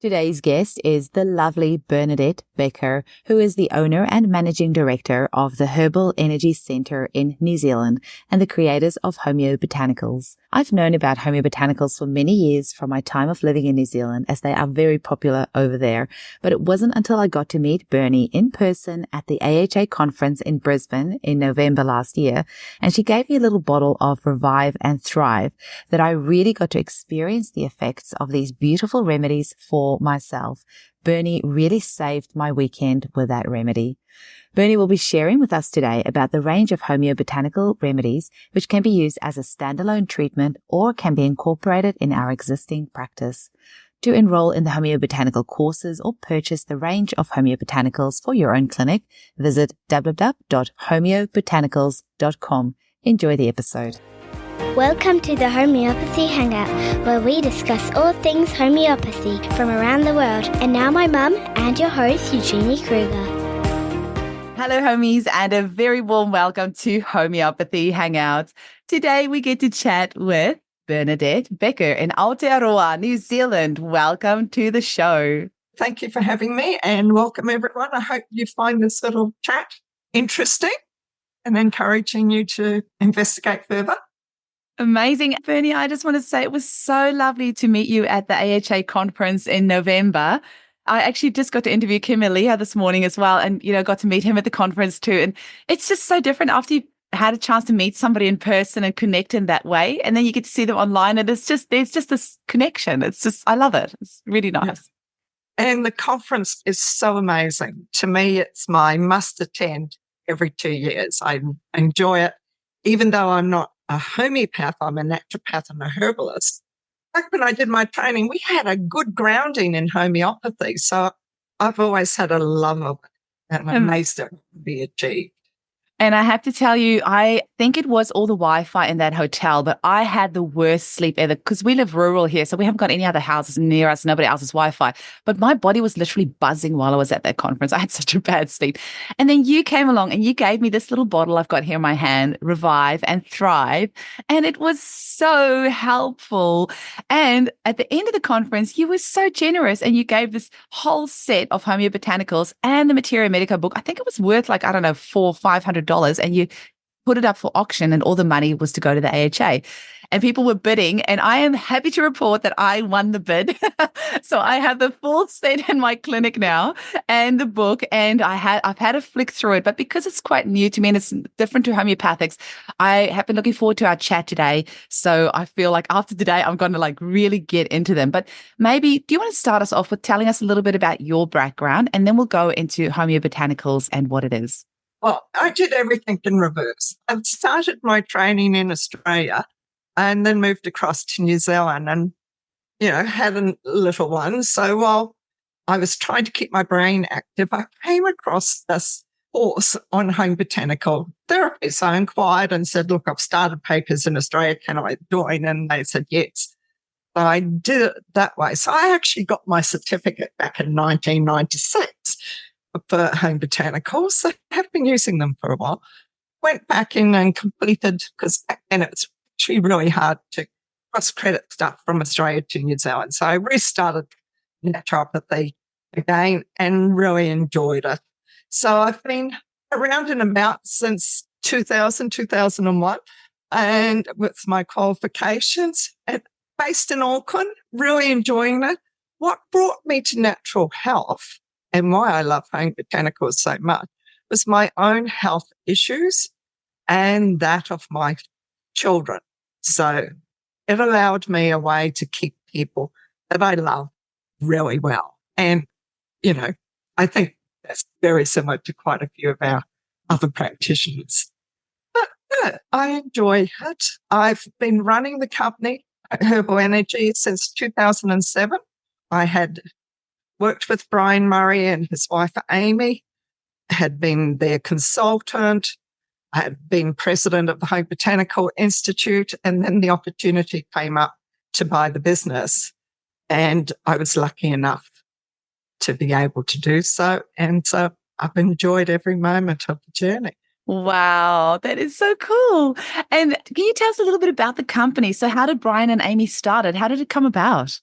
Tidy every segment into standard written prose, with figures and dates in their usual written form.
Today's guest is the lovely Bernadette Bekker, who is the owner and managing director of the Herbal Energy Centre in New Zealand and the creators of Homeobotanicals. I've known about Homeobotanicals for many years from my time of living in New Zealand, as they are very popular over there, but it wasn't until I got to meet Bernie in person at the AHA conference in Brisbane in November last year, and she gave me a little bottle of Revive and Thrive, that I really got to experience the effects of these beautiful remedies for myself. Bernie really saved my weekend with that remedy. Bernie will be sharing with us today about the range of homeobotanical remedies which can be used as a standalone treatment or can be incorporated in our existing practice. To enroll in the homeobotanical courses or purchase the range of homeobotanicals for your own clinic, visit www.homeobotanicals.com. Enjoy the episode. Welcome to the Homeopathy Hangout, where we discuss all things homeopathy from around the world. And now my mum and your host, Eugenie Kruger. Hello, homies, and a very warm welcome to Homeopathy Hangout. Today we get to chat with Bernadette Bekker in Aotearoa, New Zealand. Welcome to the show. Thank you for having me, and welcome everyone. I hope you find this little chat interesting and encouraging you to investigate further. Amazing. Bernie, I just want to say it was so lovely to meet you at the AHA conference in November. I actually just got to interview Kim Elia this morning as well, and, got to meet him at the conference too. And it's just so different after you had a chance to meet somebody in person and connect in that way. And then you get to see them online, and there's just this connection. I love it. It's really nice. Yeah. And the conference is so amazing. To me, it's my must attend every 2 years. I enjoy it, even though I'm not a homeopath, I'm a naturopath and a herbalist. Back when I did my training, we had a good grounding in homeopathy. So I've always had a love of it, and I'm amazed it could be achieved. And I have to tell you, I think it was all the Wi-Fi in that hotel, but I had the worst sleep ever because we live rural here. So we haven't got any other houses near us, nobody else's Wi-Fi. But my body was literally buzzing while I was at that conference. I had such a bad sleep. And then you came along and you gave me this little bottle I've got here in my hand, Revive and Thrive. And it was so helpful. And at the end of the conference, you were so generous and you gave this whole set of Homeobotanicals and the Materia Medica book. I think it was worth $400 or $500. And you put it up for auction, and all the money was to go to the AHA. And people were bidding, and I am happy to report that I won the bid. So I have the full set in my clinic now and the book, and I've had a flick through it. But because it's quite new to me and it's different to homeopathics, I have been looking forward to our chat today. So I feel like after today, I'm going to really get into them. But maybe, do you want to start us off with telling us a little bit about your background, and then we'll go into Homeobotanicals and what it is? Well, I did everything in reverse. I started my training in Australia and then moved across to New Zealand and, had a little one. So while I was trying to keep my brain active, I came across this course on Homebotanical Therapy. So I inquired and said, look, I've started papers in Australia. Can I join? And they said, yes. So I did it that way. So I actually got my certificate back in 1996. For Homeobotanicals. I have been using them for a while. Went back in and completed, because back then it was actually really hard to cross-credit stuff from Australia to New Zealand. So I restarted naturopathy again and really enjoyed it. So I've been around and about since 2001, and with my qualifications, and based in Auckland, really enjoying it. What brought me to natural health and why I love Homeobotanicals so much was my own health issues and that of my children. So it allowed me a way to keep people that I love really well. And, I think that's very similar to quite a few of our other practitioners. But yeah, I enjoy it. I've been running the company, Herbal Energy, since 2007. I had worked with Brian Murray and his wife, Amy, had been their consultant. I had been president of the Homebotanical Institute, and then the opportunity came up to buy the business. And I was lucky enough to be able to do so. And so I've enjoyed every moment of the journey. Wow, that is so cool. And can you tell us a little bit about the company? So how did Brian and Amy start it? How did it come about?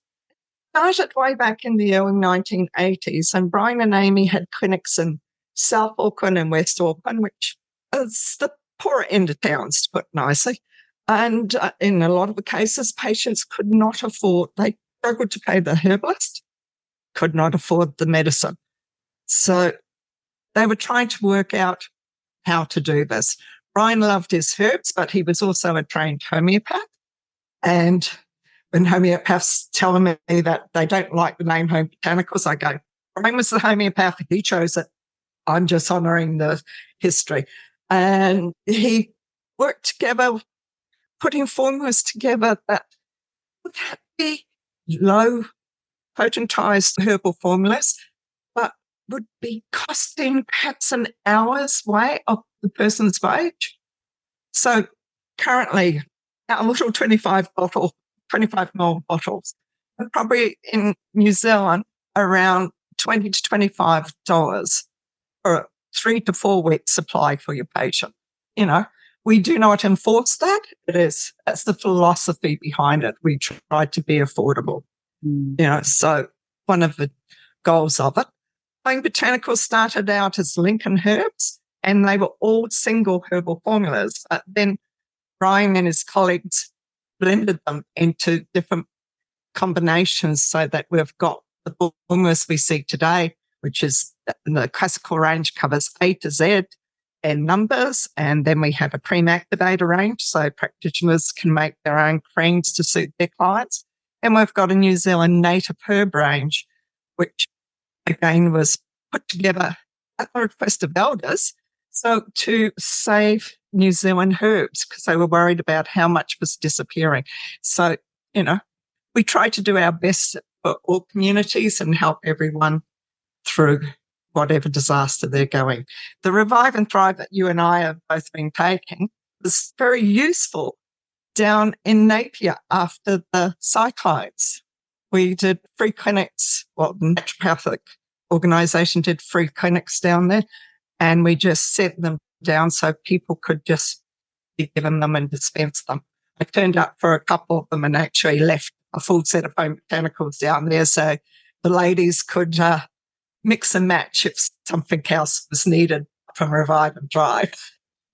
started way back in the early 1980s, and Brian and Amy had clinics in South Auckland and West Auckland, which is the poorer end of towns, to put nicely. And in a lot of the cases, patients could not afford, they struggled to pay the herbalist, could not afford the medicine. So they were trying to work out how to do this. Brian loved his herbs, but he was also a trained homeopath. And when homeopaths tell me that they don't like the name Homeobotanicals, I go, Brian was the homeopath, he chose it. I'm just honouring the history. And he worked together, putting formulas together that would be low potentized herbal formulas, but would be costing perhaps an hour's way of the person's wage. So currently, our little 25 ml bottles are probably in New Zealand around $20 to $25 for a 3 to 4 week supply for your patient. You know, we do not enforce that. That's the philosophy behind it. We try to be affordable. You know, so one of the goals of it. Botanicals started out as Lincoln herbs, and they were all single herbal formulas. But then Brian and his colleagues blended them into different combinations so that we've got the formulas we see today, which is the classical range covers A to Z and numbers. And then we have a cream activator range, so practitioners can make their own creams to suit their clients. And we've got a New Zealand native herb range, which again was put together at the request of elders, so to save New Zealand herbs, because they were worried about how much was disappearing. So, you know, we try to do our best for all communities and help everyone through whatever disaster they're going. The Revive and Thrive that you and I have both been taking was very useful down in Napier after the cyclones. We did free clinics, well, the naturopathic organisation did free clinics down there, and we just set them down so people could just be given them and dispense them. I turned up for a couple of them and actually left a full set of home botanicals down there so the ladies could mix and match if something else was needed from Revive and Thrive.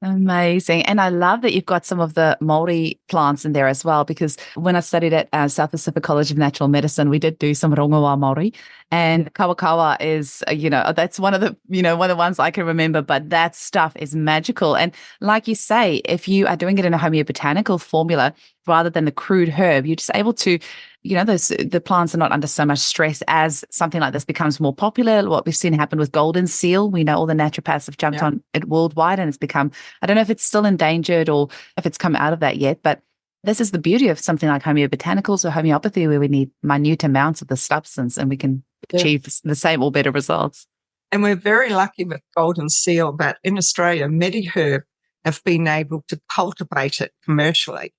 Amazing. And I love that you've got some of the Māori plants in there as well, because when I studied at South Pacific College of Natural Medicine, we did do some rongoa Māori, and kawakawa is, that's one of the ones I can remember, but that stuff is magical. And like you say, if you are doing it in a homeobotanical formula rather than the crude herb, you're just able to, the plants are not under so much stress as something like this becomes more popular. What we've seen happen with golden seal, we know all the naturopaths have jumped on it worldwide, and it's become, I don't know if it's still endangered or if it's come out of that yet, but this is the beauty of something like homeobotanicals or homeopathy, where we need minute amounts of the substance and we can achieve the same or better results. And we're very lucky with golden seal that in Australia, MediHerb have been able to cultivate it commercially.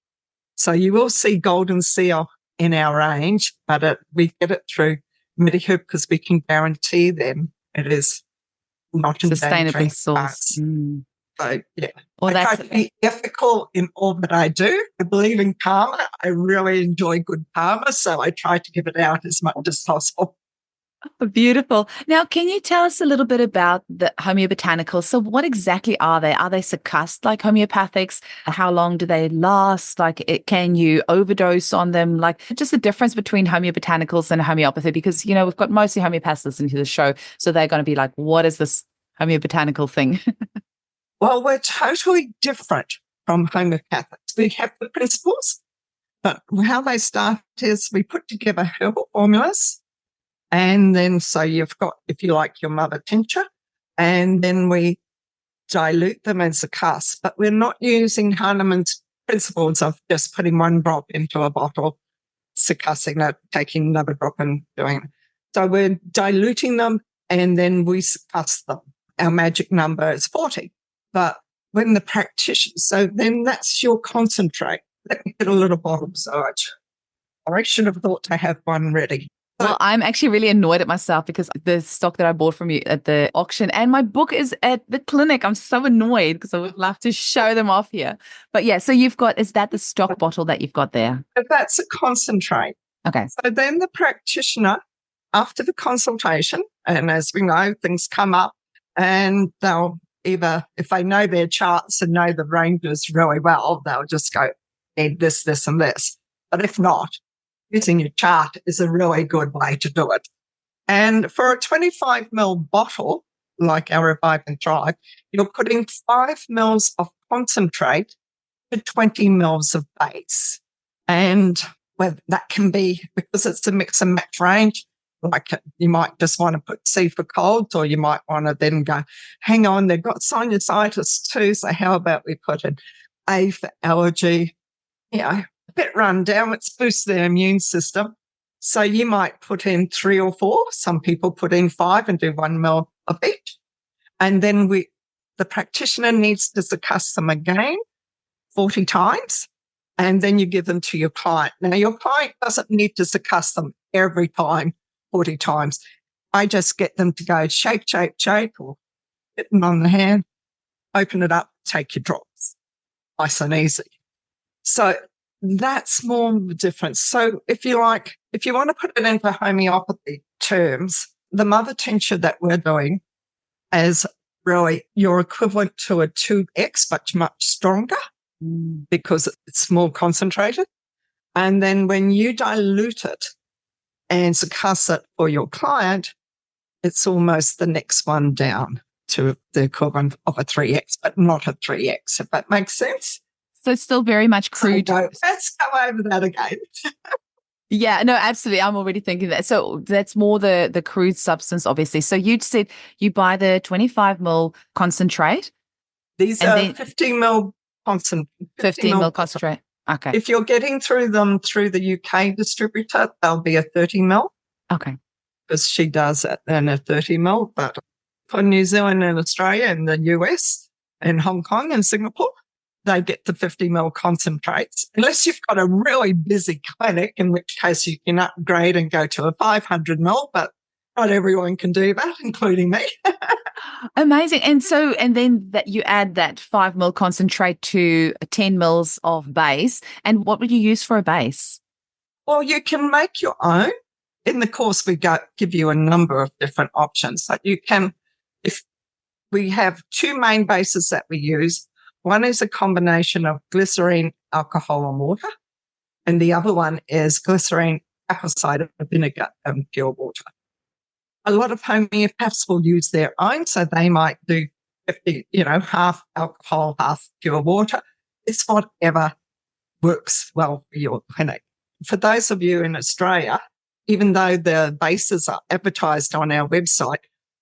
So you will see golden seal in our range, but we get it through MediHerb because we can guarantee them it is not sustainably sourced. So, yeah. I try to be ethical in all that I do. I believe in karma. I really enjoy good karma, so I try to give it out as much as possible. Oh, beautiful. Now, can you tell us a little bit about the homeobotanicals? So what exactly are they? Are they succussed like homeopathics? How long do they last? Can you overdose on them? Just the difference between homeobotanicals and homeopathy, because, we've got mostly homeopaths listening to the show. So they're going to be like, what is this homeobotanical thing? Well, we're totally different from homeopathics. We have the principles, but how they start is we put together herbal formulas. And then, so you've got, if you like, your mother tincture, and then we dilute them as a cast. But we're not using Hahnemann's principles of just putting one drop into a bottle, succussing it, taking another drop and doing it. So we're diluting them and then we succuss them. Our magic number is 40. But when the practitioner, so then that's your concentrate. Let me get a little bottle. So I should have thought to have one ready. Well, I'm actually really annoyed at myself because the stock that I bought from you at the auction and my book is at the clinic. I'm so annoyed because I would love to show them off here. But yeah, so is that the stock bottle that you've got there? That's a concentrate. Okay. So then the practitioner, after the consultation, and as we know, things come up and they'll either, if they know their charts and know the ranges really well, they'll just go, need this, this, and this. But if not, using your chart is a really good way to do it. And for a 25 ml bottle, like our Revive and Thrive, you're putting 5 ml of concentrate to 20 ml of base. And well, that can be, because it's a mix and match range, like you might just want to put C for colds, or you might want to then go, hang on, they've got sinusitis too, so how about we put an A for allergy, a bit run down, let's boost their immune system. So you might put in 3 or 4. Some people put in 5 and do 1 ml of each. And then the practitioner needs to succuss them again 40 times. And then you give them to your client. Now, your client doesn't need to succuss them every time, 40 times. I just get them to go shake, shake, shake, or get them on the hand, open it up, take your drops. Nice and easy. So that's more the difference. So if you want to put it into homeopathy terms, the mother tincture that we're doing is really your equivalent to a 2X, but much stronger because it's more concentrated. And then when you dilute it and succuss it for your client, it's almost the next one down to the equivalent of a 3X, but not a 3X, if that makes sense. So it's still very much crude. So let's go over that again. Yeah, no, absolutely. I'm already thinking that. So that's more the crude substance, obviously. So you said you buy the 25 ml concentrate. These are 15 ml concentrate. 15 ml concentrate. Okay. If you're getting through them through the UK distributor, they'll be a 30 ml. Okay. Because she does it in a 30 ml. But for New Zealand and Australia and the US and Hong Kong and Singapore, they get the 50 ml concentrates, unless you've got a really busy clinic, in which case you can upgrade and go to a 500 ml, but not everyone can do that, including me. Amazing. And then that you add that 5 ml concentrate to 10 mls of base. And what would you use for a base? Well, you can make your own. In the course, we give you a number of different options. So you can, if we have 2 main bases that we use. One is a combination of glycerine, alcohol, and water. And the other one is glycerine, apple cider vinegar, and pure water. A lot of homeopaths will use their own, so they might do 50, half alcohol, half pure water. It's whatever works well for your clinic. For those of you in Australia, even though the bases are advertised on our website,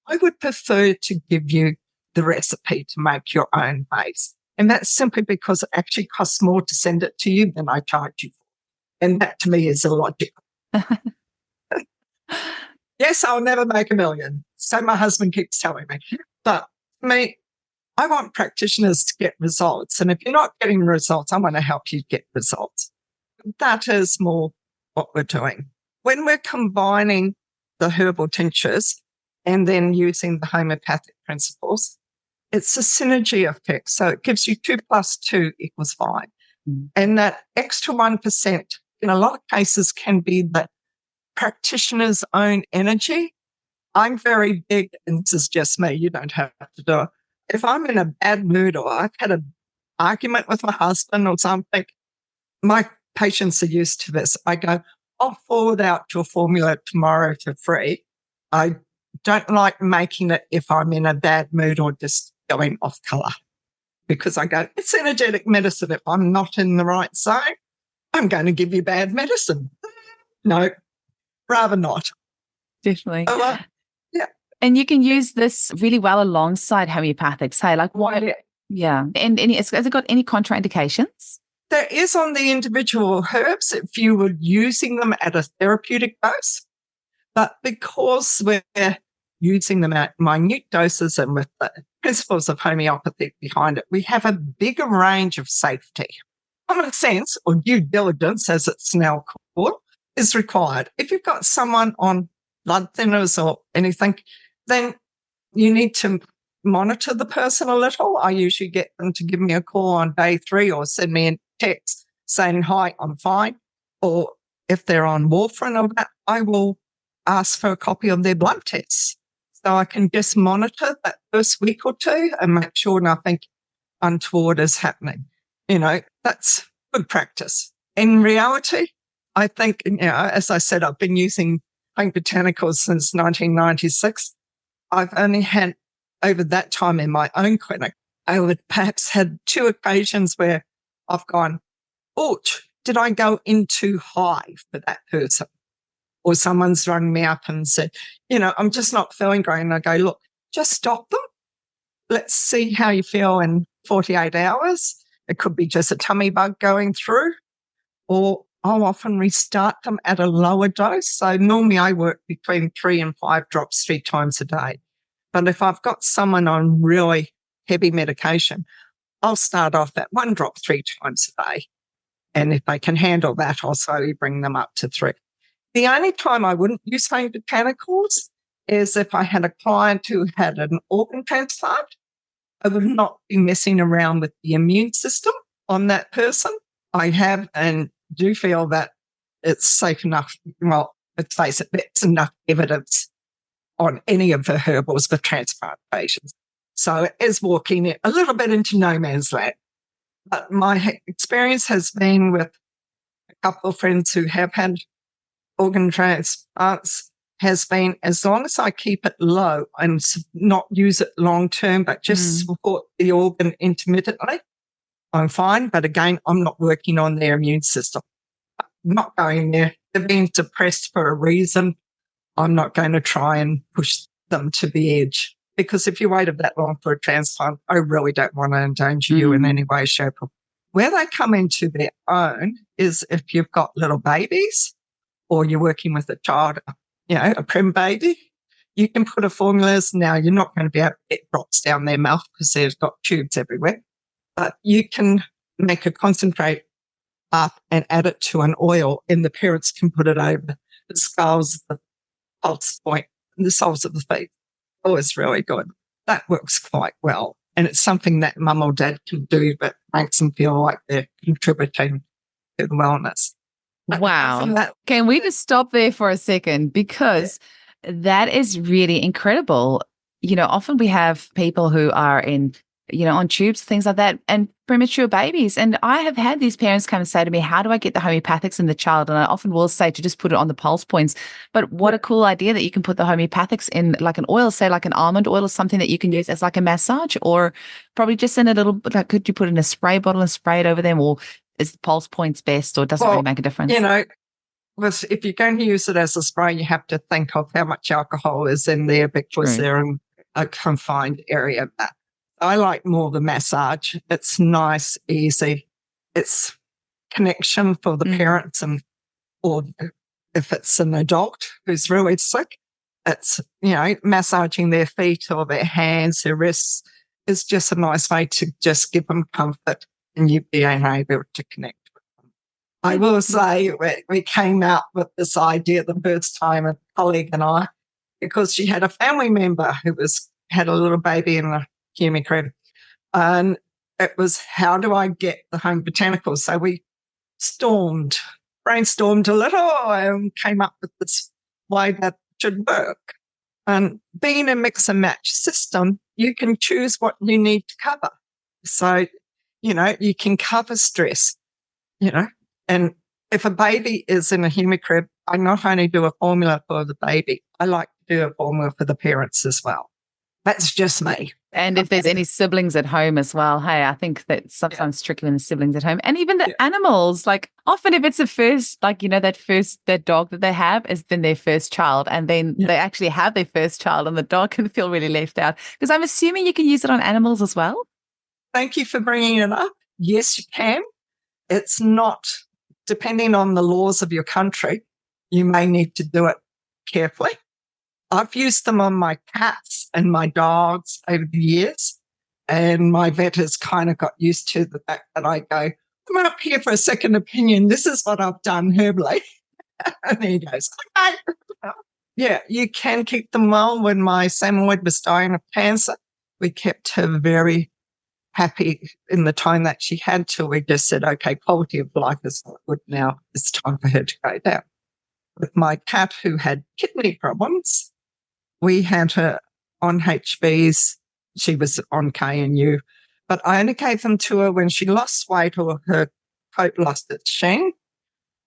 I would prefer to give you the recipe to make your own base. And that's simply because it actually costs more to send it to you than I charge you for. And that to me is illogical. Yes, I'll never make $1 million. So my husband keeps telling me. But me, I want practitioners to get results. And if you're not getting results, I want to help you get results. That is more what we're doing. When we're combining the herbal tinctures and then using the homeopathic principles, it's a synergy effect. So it gives you 2 + 2 = 5. And that extra 1% in a lot of cases can be the practitioner's own energy. I'm very big, and this is just me, you don't have to do it. If I'm in a bad mood or I've had an argument with my husband or something, my patients are used to this. I go, I'll forward out your formula tomorrow for free. I don't like making it if I'm in a bad mood or just going off color, because I go, it's energetic medicine. If I'm not in the right zone, I'm going to give you bad medicine. No, rather not. Definitely. Yeah. And you can use this really well alongside homeopathics. Hey, like what? Yeah. And has it got any contraindications? There is on the individual herbs if you were using them at a therapeutic dose. But because we're using them at minute doses and with the principles of homeopathy behind it, we have a bigger range of safety. Common sense, or due diligence, as it's now called, is required. If you've got someone on blood thinners or anything, then you need to monitor the person a little. I usually get them to give me a call on day 3 or send me a text saying, hi, I'm fine. Or if they're on warfarin or that, I will ask for a copy of their blood tests. So I can just monitor that first week or two and make sure nothing untoward is happening. That's good practice. In reality, I think, as I said, I've been using Homeobotanicals since 1996. I've only had, over that time in my own clinic, I would perhaps had 2 occasions where I've gone, ouch, did I go in too high for that person? Or someone's rung me up and said, I'm just not feeling great. And I go, look, just stop them. Let's see how you feel in 48 hours. It could be just a tummy bug going through, or I'll often restart them at a lower dose. So normally I work between 3 and 5 drops 3 times a day. But if I've got someone on really heavy medication, I'll start off at 1 drop 3 times a day. And if they can handle that, I'll slowly bring them up to 3. The only time I wouldn't use Homeobotanicals is if I had a client who had an organ transplant. I would not be messing around with the immune system on that person. I have and do feel that it's safe enough. Well, let's face it, there's enough evidence on any of the herbals for transplant patients. So it is walking a little bit into no man's land. But my experience has been with a couple of friends who have had organ transplants has been, as long as I keep it low and not use it long term, but just support the organ intermittently, I'm fine. But again, I'm not working on their immune system. I'm not going there. They're being suppressed for a reason. I'm not going to try and push them to the edge, because if you waited that long for a transplant, I really don't want to endanger you in any way, shape, or where they come into their own is if you've got little babies or you're working with a child, a prim baby, you can put a formulas. Now, you're not going to be able to get drops down their mouth because they've got tubes everywhere, but you can make a concentrate up and add it to an oil, and the parents can put it over the skulls, the pulse point, and the soles of the feet. Oh, it's really good. That works quite well. And it's something that mum or dad can do that makes them feel like they're contributing to the wellness. Wow. Can we just stop there for a second? Because that is really incredible. Often we have people who are in, on tubes, things like that, and premature babies. And I have had these parents come and say to me, how do I get the homeopathics in the child? And I often will say to just put it on the pulse points. But what a cool idea that you can put the homeopathics in like an oil, say like an almond oil or something that you can use as like a massage, or probably just in a little, like, could you put in a spray bottle and spray it over them, or is the pulse points best, or does it really make a difference? If you're going to use it as a spray, you have to think of how much alcohol is in there because they're in a confined area. But I like more the massage. It's nice, easy. It's connection for the parents, or if it's an adult who's really sick, it's, massaging their feet or their hands, their wrists is just a nice way to just give them comfort and you being able to connect with them. I will say we came out with this idea the first time, a colleague and I, because she had a family member who had a little baby in a Humicrib. And it was, how do I get the Homeobotanicals? So we brainstormed a little and came up with this way that should work. And being a mix and match system, you can choose what you need to cover. So, you can cover stress, and if a baby is in a Humicrib, I not only do a formula for the baby, I like to do a formula for the parents as well. That's just me. And if there's any siblings at home as well, hey, I think that sometimes tricky when the siblings at home, and even the animals, like often if it's a first, that dog that they have has been their first child, and then they actually have their first child, and the dog can feel really left out. Because I'm assuming you can use it on animals as well. Thank you for bringing it up. Yes, you can. It's not, depending on the laws of your country, you may need to do it carefully. I've used them on my cats and my dogs over the years, and my vet has kind of got used to the fact that I go, I'm up here for a second opinion. This is what I've done herbally. And he goes, okay. Yeah, you can keep them well. When my Samoyed was dying of cancer, we kept her very happy in the time that she had till we just said, okay, quality of life is not good now. It's time for her to go down. with my cat who had kidney problems. We had her on HBs. She was on K&U, but I only gave them to her when she lost weight or her coat lost its sheen.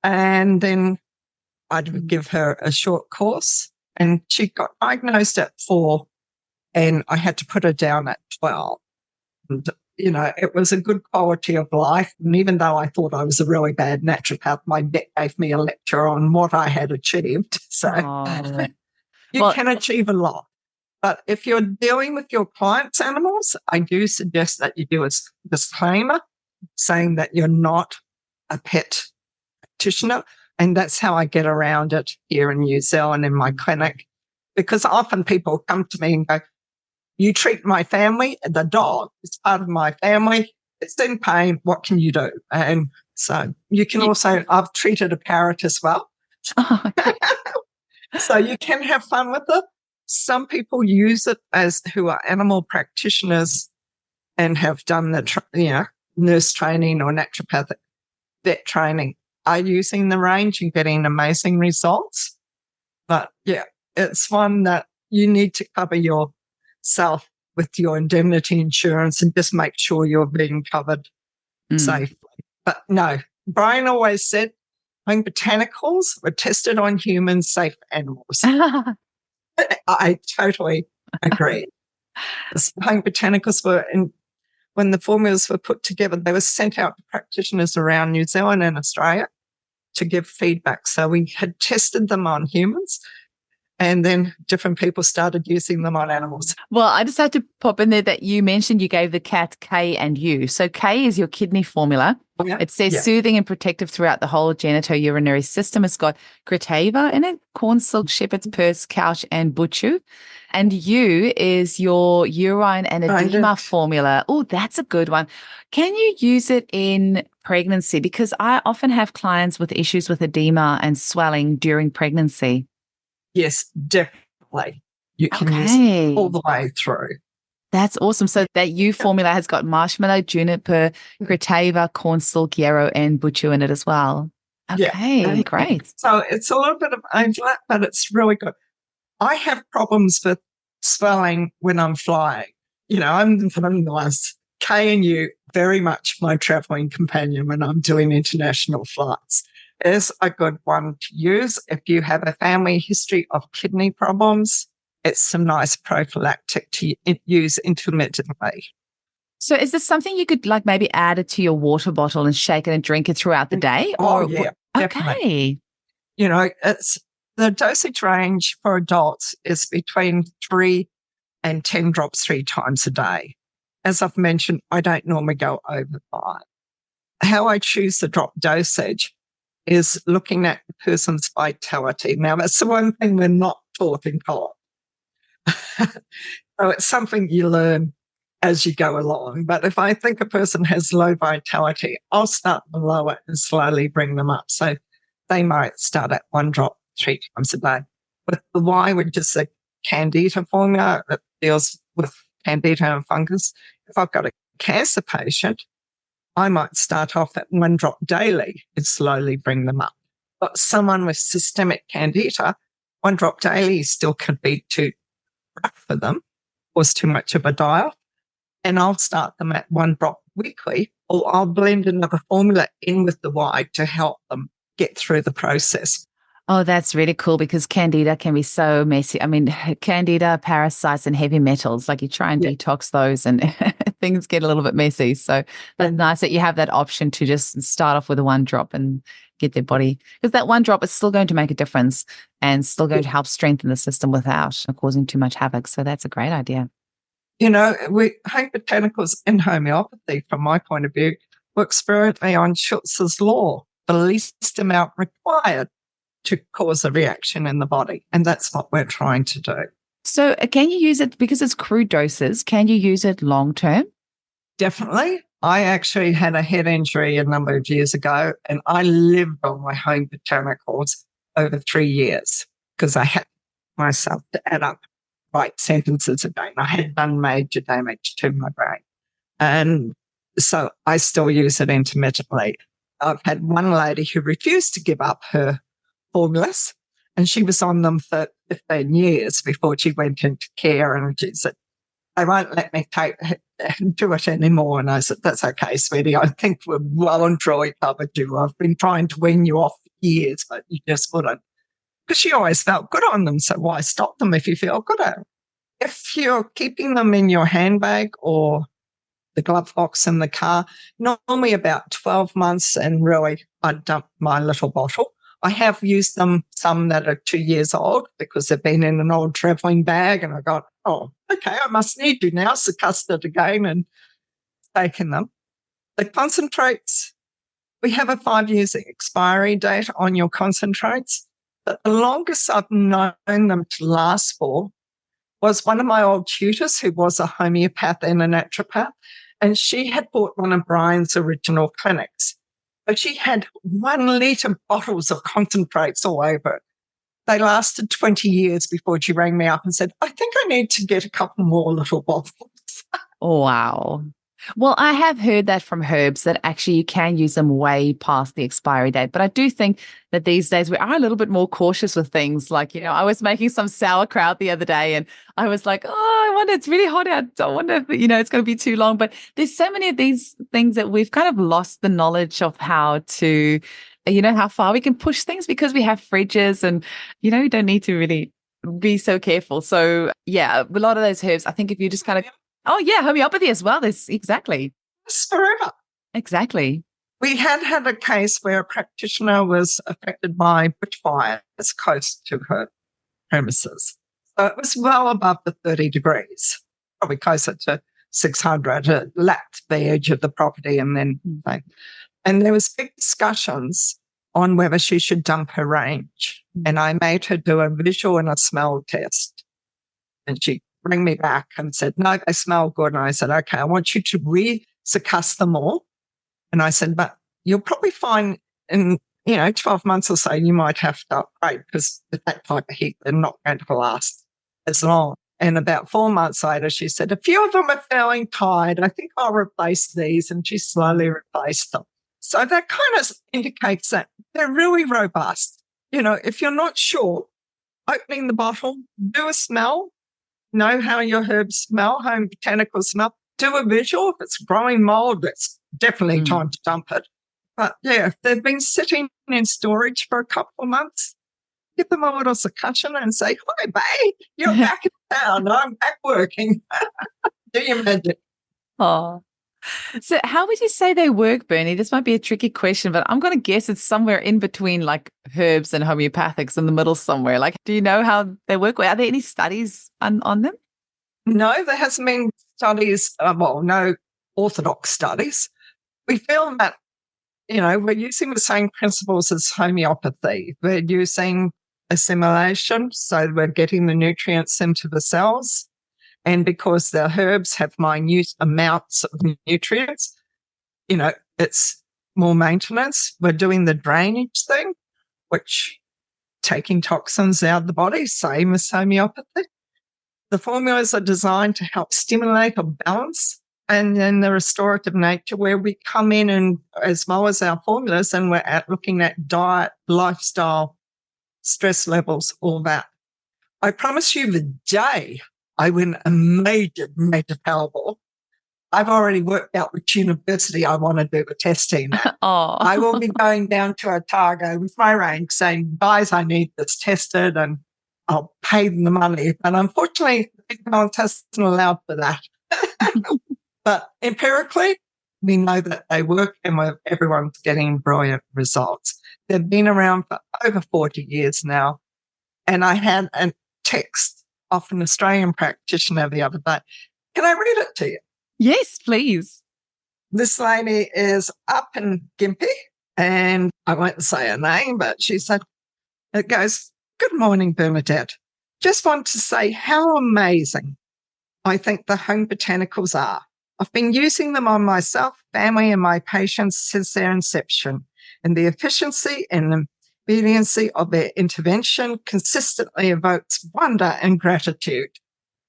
And then I'd give her a short course, and she got diagnosed at 4, and I had to put her down at 12. And, it was a good quality of life. And even though I thought I was a really bad naturopath, my vet gave me a lecture on what I had achieved. So you can achieve a lot. But if you're dealing with your clients' animals, I do suggest that you do a disclaimer saying that you're not a pet practitioner. And that's how I get around it here in New Zealand in my clinic. Because often people come to me and go, you treat my family, the dog is part of my family, it's in pain, what can you do? And so you can also, I've treated a parrot as well. So you can have fun with it. Some people use it who are animal practitioners and have done the, nurse training or naturopathic vet training, are using the range and getting amazing results. But yeah, it's one that you need to cover yourself with your indemnity insurance and just make sure you're being covered safely. But no, Brian always said, Homeobotanicals were tested on humans, safe animals. I totally agree. Homeobotanicals when the formulas were put together, they were sent out to practitioners around New Zealand and Australia to give feedback. So we had tested them on humans, and then different people started using them on animals. Well, I just had to pop in there that you mentioned you gave the cat K and U. So K is your kidney formula. Yeah. It says soothing and protective throughout the whole genitourinary system. It's got Crotava in it, corn silk, shepherd's purse, couch, and butchu. And U is your urine and edema formula. Oh, that's a good one. Can you use it in pregnancy? Because I often have clients with issues with edema and swelling during pregnancy. Yes, definitely. You can use it all the way through. That's awesome. So that U formula has got marshmallow, juniper, Crotava, corn silk, yarrow, and butchu in it as well. Okay, great. So it's a little bit of overlap, but it's really good. I have problems with swelling when I'm flying. I'm the ones. K and U, very much my traveling companion when I'm doing international flights. Is a good one to use if you have a family history of kidney problems. It's some nice prophylactic to use intermittently. So is this something you could maybe add it to your water bottle and shake it and drink it throughout the day? Yeah, definitely. It's the dosage range for adults is between 3 and 10 drops 3 times a day. As I've mentioned, I don't normally go over 5. How I choose the drop dosage is looking at the person's vitality. Now, that's the one thing we're not taught in college. So it's something you learn as you go along. But if I think a person has low vitality, I'll start them lower and slowly bring them up. So they might start at 1 drop 3 times a day. With the Y, which is a candida formula that deals with candida and fungus, if I've got a cancer patient, I might start off at 1 drop daily and slowly bring them up. But someone with systemic candida, 1 drop daily still could be too rough for them, was too much of a diet. And I'll start them at 1 drop weekly, or I'll blend another formula in with the Y to help them get through the process. Oh, that's really cool because candida can be so messy. I mean, candida, parasites, and heavy metals, you try and detox those and things get a little bit messy. So that's nice that you have that option to just start off with a 1 drop and get their body, because that 1 drop is still going to make a difference and still going to help strengthen the system without causing too much havoc. So that's a great idea. Botanicals in homeopathy, from my point of view, works brilliantly on Schutz's law, the least amount required to cause a reaction in the body. And that's what we're trying to do. So can you use it, because it's crude doses, can you use it long term? Definitely. I actually had a head injury a number of years ago, and I lived on my Homeobotanicals over 3 years because I had myself to add up right sentences again. I had done major damage to my brain. And so I still use it intermittently. I've had one lady who refused to give up her formulas, and she was on them for 15 years before she went into care, and she said, they won't let me do it anymore. And I said, that's okay, sweetie. I think we're well and truly covered you. I've been trying to wean you off for years, but you just wouldn't. Because she always felt good on them, so why stop them if you feel good at them? If you're keeping them in your handbag or the glove box in the car, normally about 12 months, and really I dump my little bottle. I have used them, some that are 2 years old, because they've been in an old travelling bag, and I got, oh, okay, I must need you now, succussed it again and taken them. The concentrates, we have a 5 years expiry date on your concentrates, but the longest I've known them to last for was one of my old tutors who was a homeopath and a naturopath, and she had bought one of Brian's original clinics. But she had 1 litre bottles of concentrates all over it. They lasted 20 years before she rang me up and said, I think I need to get a couple more little bottles. Wow. Well, I have heard that from herbs that actually you can use them way past the expiry date. But I do think that these days we are a little bit more cautious with things. Like, I was making some sauerkraut the other day and I was like, oh, I wonder, it's really hot out. I wonder if, it's going to be too long. But there's so many of these things that we've kind of lost the knowledge of how to, how far we can push things because we have fridges and, you don't need to really be so careful. So, yeah, a lot of those herbs, I think if you just kind of, oh, yeah, homeopathy as well. Exactly. It's forever. Exactly. We had a case where a practitioner was affected by bushfires close to her premises. So it was well above the 30 degrees, probably closer to 600. It lapped the edge of the property and then, and there was big discussions on whether she should dump her range. And I made her do a visual and a smell test. And she rang me back and said, no, they smell good. And I said, okay, I want you to resuccuss them all. And I said, but you'll probably find in, 12 months or so, you might have to upgrade because with that type of heat, they're not going to last as long. And about 4 months later, she said, a few of them are feeling tired. I think I'll replace these. And she slowly replaced them. So that kind of indicates that they're really robust. If you're not sure, opening the bottle, do a smell, know how your herbs smell, home botanicals smell, do a visual. If it's growing mold, it's definitely time to dump it. But yeah, if they've been sitting in storage for a couple of months, give them a little succussion and say, hi, babe, you're back in town. I'm back working. Do your magic. Oh. So how would you say they work, Bernie? This might be a tricky question, but I'm going to guess it's somewhere in between like herbs and homeopathics in the middle somewhere. Like, do you know how they work? Are there any studies on them? No, there hasn't been studies, no orthodox studies. We feel that, we're using the same principles as homeopathy. We're using assimilation, so we're getting the nutrients into the cells. And because the herbs have minute amounts of nutrients, it's more maintenance. We're doing the drainage thing, which taking toxins out of the body, same as homeopathy. The formulas are designed to help stimulate or balance. And then the restorative nature where we come in and as well as our formulas and we're looking at diet, lifestyle, stress levels, all that. I promise you the day I win a major Powerball, I've already worked out which university I want to do the testing at. Oh. I will be going down to Otago with my range saying, guys, I need this tested and I'll pay them the money. But unfortunately, the balance hasn't allowed for that. But empirically, we know that they work and everyone's getting brilliant results. They've been around for over 40 years now. And I had a text off an Australian practitioner the other day. Can I read it to you? Yes, please. This lady is up in Gympie, and I won't say her name, but she said, it goes, good morning, Bernadette. Just want to say how amazing I think the home botanicals are. I've been using them on myself, family, and my patients since their inception, and the efficiency and expediency of their intervention consistently evokes wonder and gratitude.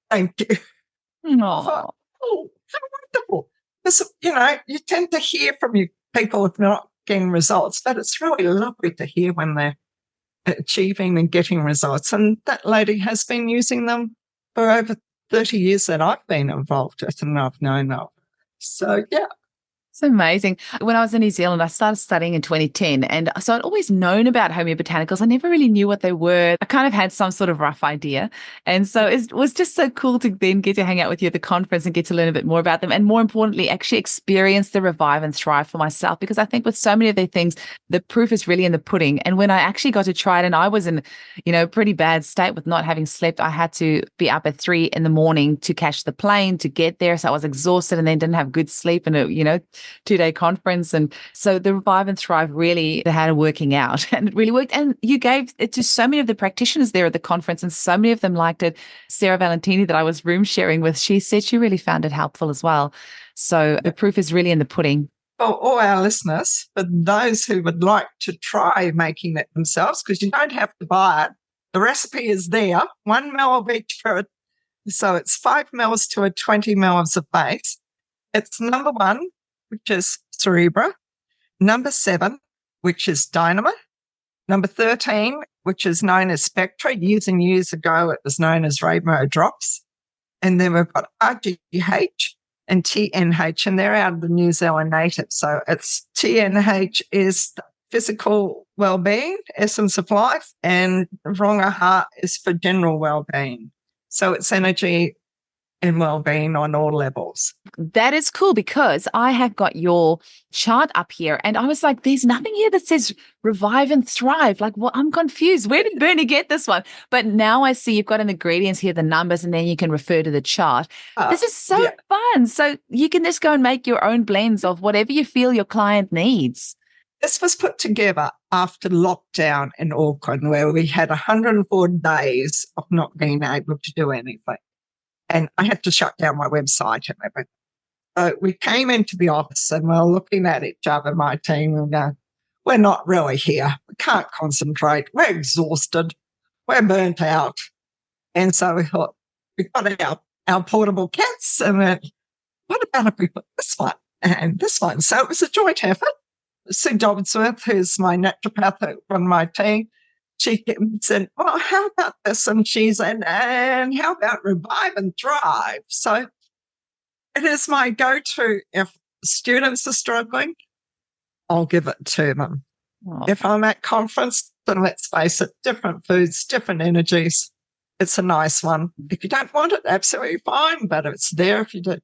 Thank you. Aww. Oh, how wonderful. Because, you tend to hear from people if they're not getting results, but it's really lovely to hear when they're achieving and getting results. And that lady has been using them for over 30 years that I've been involved with and I've known of. So, yeah. It's amazing. When I was in New Zealand, I started studying in 2010. And so I'd always known about Homeobotanicals. I never really knew what they were. I kind of had some sort of rough idea. And so it was just so cool to then get to hang out with you at the conference and get to learn a bit more about them. And more importantly, actually experience the revive and thrive for myself. Because I think with so many of their things, the proof is really in the pudding. And when I actually got to try it, and I was in, pretty bad state with not having slept, I had to be up at 3 a.m. to catch the plane to get there. So I was exhausted and then didn't have good sleep and, 2-day conference. And so the revive and thrive really had a working out, and it really worked. And you gave it to so many of the practitioners there at the conference, and so many of them liked it. Sarah Valentini, that I was room sharing with, she said she really found it helpful as well. So the proof is really in the pudding. For all our listeners, for those who would like to try making it themselves, because you don't have to buy it, the recipe is there, 1 ml of each for it. So it's 5 mils to a 20 mils of base. It's number 1, which is Cerebra, number 7, which is Dynamo, number 13, which is known as Spectra. Years and years ago, it was known as Rainbow Drops. And then we've got RGH and TNH, and they're out of the New Zealand native. So it's TNH is physical well-being, essence of life, and Wronga Heart is for general well-being. So it's energy and well-being on all levels. That is cool, because I have got your chart up here and I was like, there's nothing here that says revive and thrive. Like, what? I'm confused. Where did Bernie get this one? But now I see you've got an ingredients here, the numbers, and then you can refer to the chart. This is so fun. So you can just go and make your own blends of whatever you feel your client needs. This was put together after lockdown in Auckland, where we had 104 days of not being able to do anything. And I had to shut down my website and everything. So we came into the office and we were looking at each other, my team, and going, we're not really here. We can't concentrate. We're exhausted. We're burnt out. And so we thought, we got our portable cats and went, what about if we put this one and this one? So it was a joint effort. Sue Dodsworth, who's my naturopath from my team, she said, well, how about this? And she said, and how about revive and thrive? So it is my go-to. If students are struggling, I'll give it to them. Oh. If I'm at conference, then let's face it, different foods, different energies. It's a nice one. If you don't want it, absolutely fine, but it's there if you do.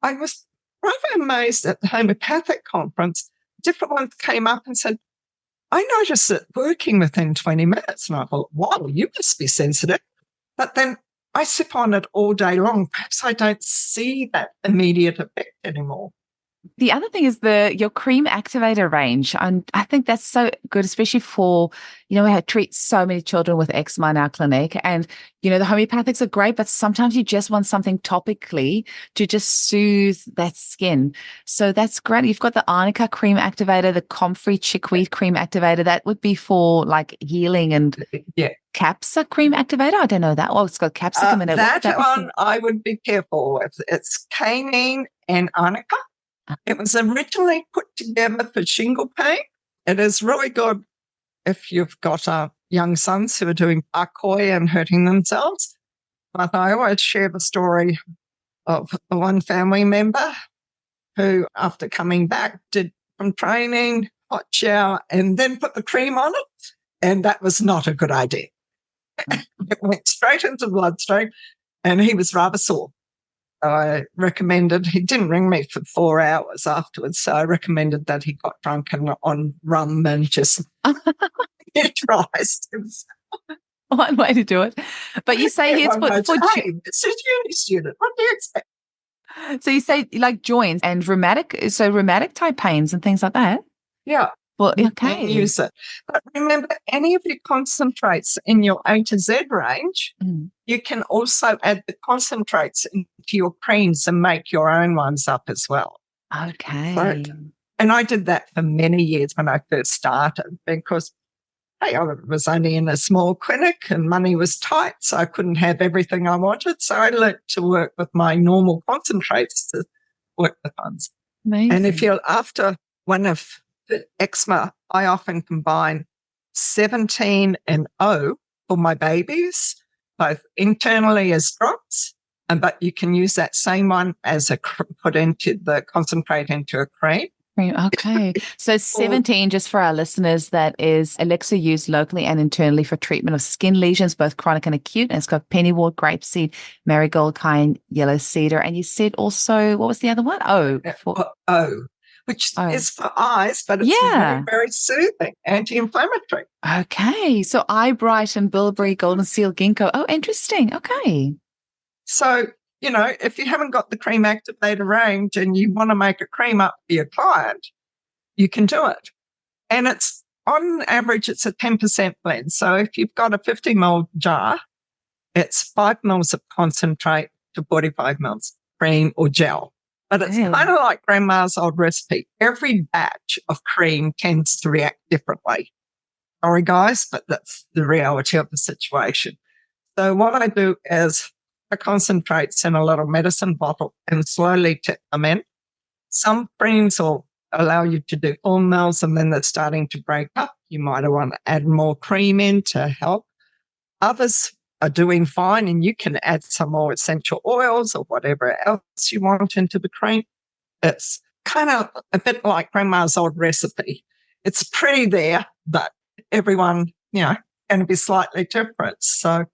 I was rather amazed at the homeopathic conference. Different ones came up and said, I noticed it working within 20 minutes. And I thought, wow, you must be sensitive. But then I sip on it all day long. Perhaps I don't see that immediate effect anymore. The other thing is your cream activator range. And I think that's so good, especially for, we treat so many children with eczema in our clinic. And, the homeopathics are great, but sometimes you just want something topically to just soothe that skin. So that's great. You've got the arnica cream activator, the comfrey chickweed cream activator. That would be for like healing, and capsa cream activator. I don't know that. Oh, it's got capsicum in it. That one I would be careful with. It's canine and arnica. It was originally put together for shingle pain. It is really good if you've got young sons who are doing parkour and hurting themselves. But I always share the story of one family member who, after coming back, did some training, hot shower, and then put the cream on it. And that was not a good idea. It went straight into the bloodstream, and he was rather sore. I recommended, he didn't ring me for 4 hours afterwards, so I recommended that he got drunk on rum and just tries himself. One way to do it. But you say here it's for it's a uni student. What do you expect? So you say like joints and rheumatic type pains and things like that? Yeah. Well, okay. You can use it. But remember, any of your concentrates in your A to Z range, you can also add the concentrates into your creams and make your own ones up as well. Okay. So, and I did that for many years when I first started, because I was only in a small clinic and money was tight, so I couldn't have everything I wanted. So I learned to work with my normal concentrates to work with ones. Amazing. And if you're after one of the eczema, I often combine 17 and O for my babies, both internally as drops, but you can use that same one as put into the concentrate into a cream. Okay. So 17, just for our listeners, that is elixir used locally and internally for treatment of skin lesions, both chronic and acute. And it's got pennywort, grapeseed, marigold, cayenne, yellow cedar. And you said also, what was the other one? O, which is for eyes, but it's very, very soothing, anti-inflammatory. Okay. So eye brighten, bilberry, golden seal, ginkgo. Oh, interesting. Okay. So, if you haven't got the cream activator range and you want to make a cream up for your client, you can do it. And it's on average, it's a 10% blend. So if you've got a 50 ml jar, it's 5 mils of concentrate to 45 mils cream or gel. But it's kind of like grandma's old recipe. Every batch of cream tends to react differently. Sorry, guys, but that's the reality of the situation. So what I do is I concentrates in a little medicine bottle and slowly tip them in. Some creams will allow you to do 4 mils and then they're starting to break up. You might want to add more cream in to help. Others are doing fine and you can add some more essential oils or whatever else you want into the cream. It's kind of a bit like grandma's old recipe. It's pretty there, but everyone, going to be slightly different. So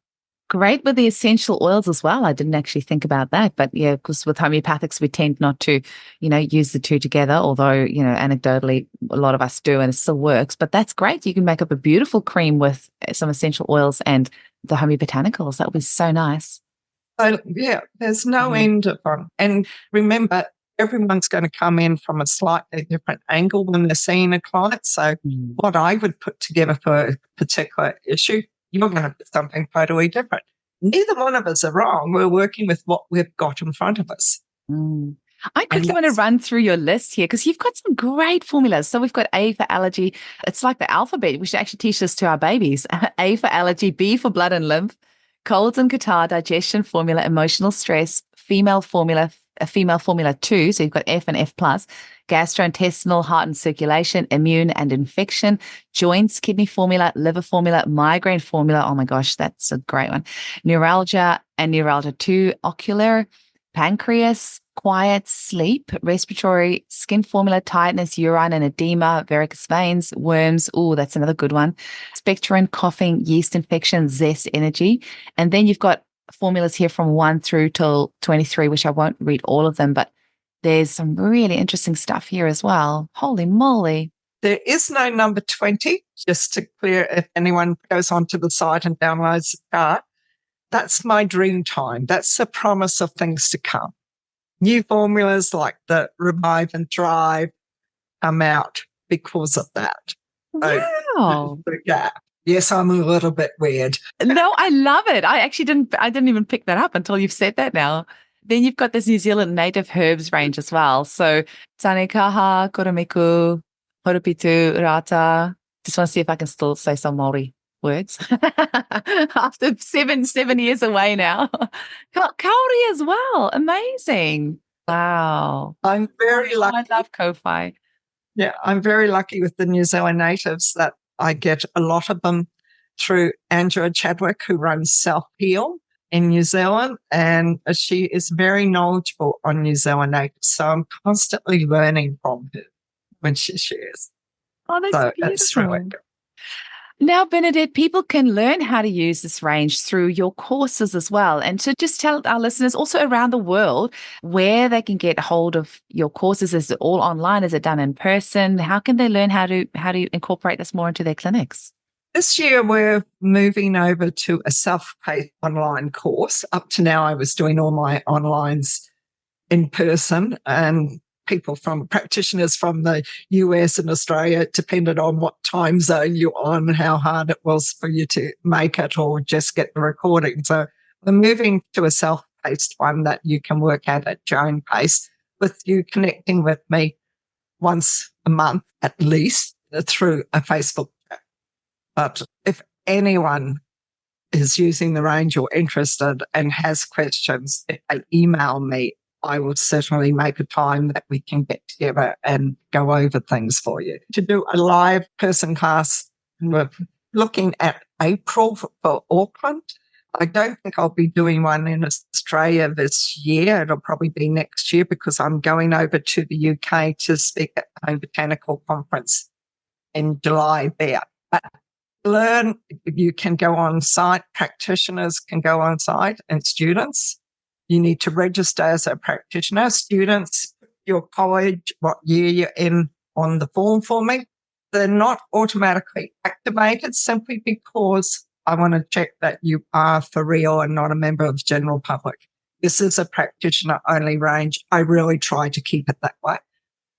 great with the essential oils as well. I didn't actually think about that. But yeah, because with homeopathics, we tend not to, use the two together, although, anecdotally, a lot of us do and it still works. But that's great. You can make up a beautiful cream with some essential oils and the Homeobotanicals. That would be so nice. So, yeah, there's no end of them. And remember, everyone's going to come in from a slightly different angle when they're seeing a client. So what I would put together for a particular issue, you're going to put something totally different. Neither one of us are wrong. We're working with what we've got in front of us. I quickly want to run through your list here because you've got some great formulas. So we've got A for allergy. It's like the alphabet. We should actually teach this to our babies. A for allergy, B for blood and lymph, colds and catarrh, digestion formula, emotional stress, female formula 2. So you've got F and F plus, gastrointestinal, heart and circulation, immune and infection, joints, kidney formula, liver formula, migraine formula. Oh my gosh, that's a great one. Neuralgia and neuralgia 2, ocular, pancreas, quiet, sleep, respiratory, skin formula, tiredness, urine and edema, varicose veins, worms. Oh, that's another good one. Spectrin, coughing, yeast infection, zest, energy. And then you've got formulas here from 1 through till 23, which I won't read all of them, but there's some really interesting stuff here as well. Holy moly. There is no number 20, just to clear if anyone goes onto the site and downloads the chart. That's my dream time. That's the promise of things to come. New formulas like the Revive and Thrive come out because of that. Wow. Yeah. Yes, I'm a little bit weird. No, I love it. I didn't even pick that up until you've said that now. Then you've got this New Zealand native herbs range as well. So Tanekaha, Koromiku, Horopitu, Rata. Just want to see if I can still say some Māori words after seven years away now. Kauri as well. Amazing. Wow. I'm very lucky. I love Ko-Fi. Yeah, I'm very lucky with the New Zealand natives that I get a lot of them through Angela Chadwick, who runs Self Heal in New Zealand, and she is very knowledgeable on New Zealand natives. So I'm constantly learning from her when she shares. Oh, that's beautiful. It's really good. Now, Bernadette, people can learn how to use this range through your courses as well. And to just tell our listeners also around the world where they can get hold of your courses. Is it all online? Is it done in person? How can they learn how to incorporate this more into their clinics? This year, we're moving over to a self-paced online course. Up to now, I was doing all my onlines in person, and practitioners from the US and Australia, it depended on what time zone you're on and how hard it was for you to make it or just get the recording. So we're moving to a self-paced one that you can work at your own pace, with you connecting with me once a month at least through a Facebook chat. But if anyone is using the range or interested and has questions, if they email me, I will certainly make a time that we can get together and go over things for you. To do a live person class with looking at April for Auckland. I don't think I'll be doing one in Australia this year. It'll probably be next year because I'm going over to the UK to speak at the Home Botanical Conference in July there. But you can go on site, practitioners can go on site, and students. You need to register as a practitioner. Students, your college, what year you're in on the form for me. They're not automatically activated simply because I want to check that you are for real and not a member of the general public. This is a practitioner only range. I really try to keep it that way.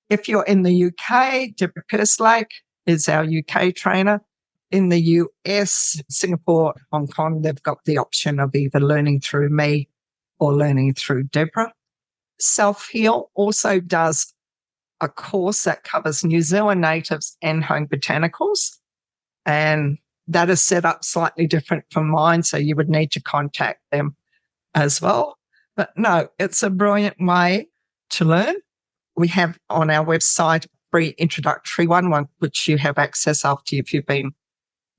If you're in the UK, Deborah Kerslake is our UK trainer. In the US, Singapore, Hong Kong, they've got the option of either learning through me or learning through Deborah. Self Heal also does a course that covers New Zealand natives and home botanicals. And that is set up slightly different from mine, so you would need to contact them as well. But no, it's a brilliant way to learn. We have on our website a free introductory one which you have access after if you've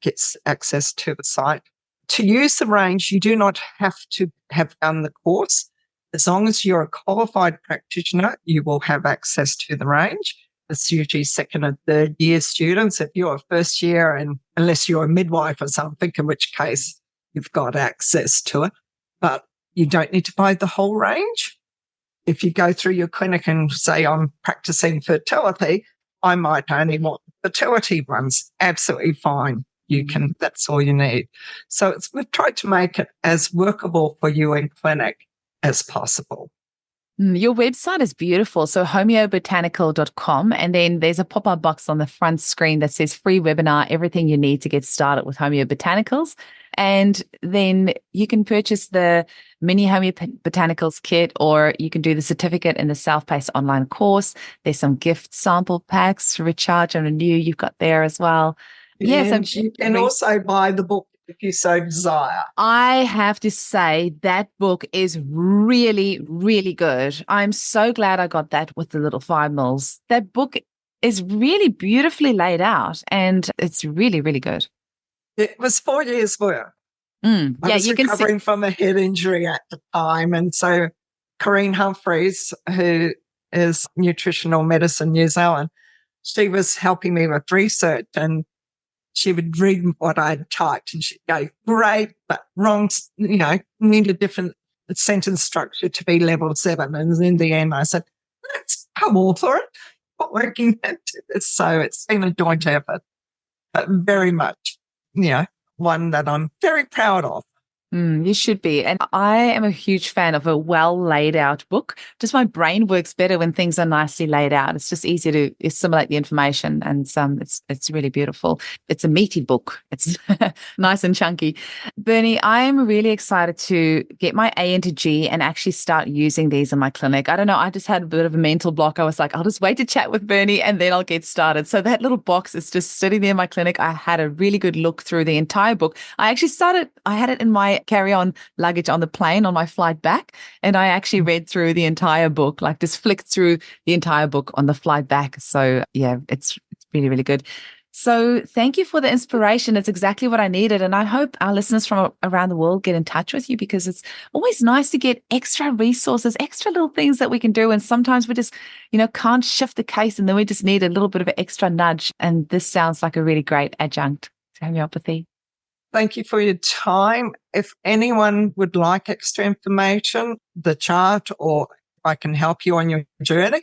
gets access to the site. To use the range, you do not have to have done the course. As long as you're a qualified practitioner, you will have access to the range. It's usually second and third year students. If you're a first year, and unless you're a midwife or something, in which case you've got access to it, but you don't need to buy the whole range. If you go through your clinic and say, I'm practicing fertility, I might only want fertility ones. Absolutely fine. That's all you need. So we've tried to make it as workable for you in clinic as possible. Your website is beautiful. So homeobotanical.com. And then there's a pop-up box on the front screen that says free webinar, everything you need to get started with Homeobotanicals. And then you can purchase the mini Homeobotanicals kit, or you can do the certificate in the self-paced online course. There's some gift sample packs, recharge and renew you've got there as well. Yes, and you can also buy the book if you so desire. I have to say that book is really, really good. I'm so glad I got that with the little 5 mils. That book is really beautifully laid out and it's really, really good. It was 4 years work. Yeah, I was recovering from a head injury at the time. And so Corrine Humphreys, who is Nutritional Medicine New Zealand, she was helping me with research, and she would read what I'd typed and she'd go, great, but wrong, need a different sentence structure to be level 7. And in the end, I said, let's come all for it. Not working into this. So it's been a joint effort, but very much, one that I'm very proud of. You should be. And I am a huge fan of a well laid out book. Just my brain works better when things are nicely laid out. It's just easier to assimilate the information, and it's really beautiful. It's a meaty book. It's nice and chunky. Bernie, I'm really excited to get my A into G and actually start using these in my clinic. I don't know. I just had a bit of a mental block. I was like, I'll just wait to chat with Bernie and then I'll get started. So that little box is just sitting there in my clinic. I had a really good look through the entire book. I had it in my carry-on luggage on the plane on my flight back, and I actually read through the entire book, like just flicked through the entire book on the flight back. So yeah, it's really, really good. So thank you for the inspiration. It's exactly what I needed, and I hope our listeners from around the world get in touch with you, because it's always nice to get extra resources, extra little things that we can do, and sometimes we just can't shift the case, and then we just need a little bit of an extra nudge, and this sounds like a really great adjunct to homeopathy. Thank you for your time. If anyone would like extra information, the chart, or if I can help you on your journey,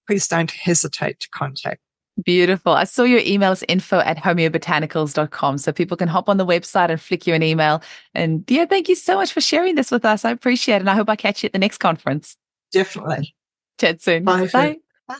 please don't hesitate to contact. Beautiful. I saw your email is info@homeobotanicals.com, so people can hop on the website and flick you an email. And yeah, thank you so much for sharing this with us. I appreciate it. And I hope I catch you at the next conference. Definitely. Chat soon. Bye. Bye. Bye.